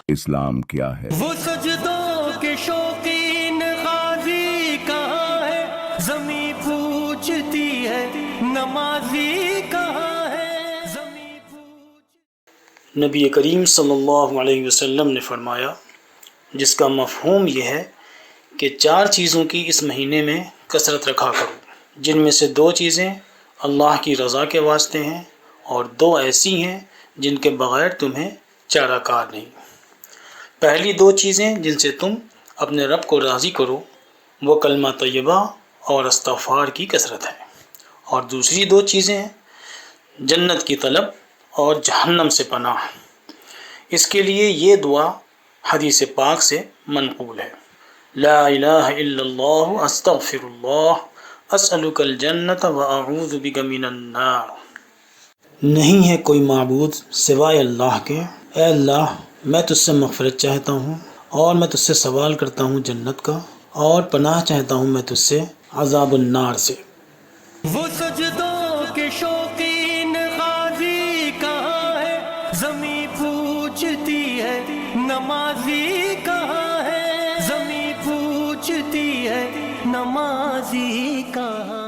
اسلام کیا ہے؟ وہ سجدوں کے شوقین غازی کہاں ہے، زمیں پوچھتی ہے نمازی کہاں ہے، زمیں پوچھتی۔ نبی کریم صلی اللہ علیہ وسلم نے فرمایا، جس کا مفہوم یہ ہے کہ 4 چیزوں کی اس مہینے میں کثرت رکھا کرو، جن میں سے 2 چیزیں اللہ کی رضا کے واسطے ہیں اور 2 ایسی ہیں جن کے بغیر تمہیں چارہ کار نہیں۔ پہلی 2 چیزیں جن سے تم اپنے رب کو راضی کرو وہ کلمہ طیبہ اور استغفار کی کثرت ہے، اور دوسری 2 چیزیں جنت کی طلب اور جہنم سے پناہ۔ اس کے لیے یہ دعا حدیث پاک سے منقول ہے، لا الہ الا اللہ استغفر اللہ اسألک الجنت واعوذ بک من النار۔ نہیں ہے کوئی معبود سوائے اللہ کے، اے اللہ میں تجھ سے مغفرت چاہتا ہوں اور میں تجھ سے سوال کرتا ہوں جنت کا، اور پناہ چاہتا ہوں میں تجھ سے عذاب النار سے۔ وہ سجدوں کے شوقین غازی کہاں ہے، زمیں پوچھتی ہے نمازی کہاں ہے، زمیں پوچھتی ہے نمازی کہاں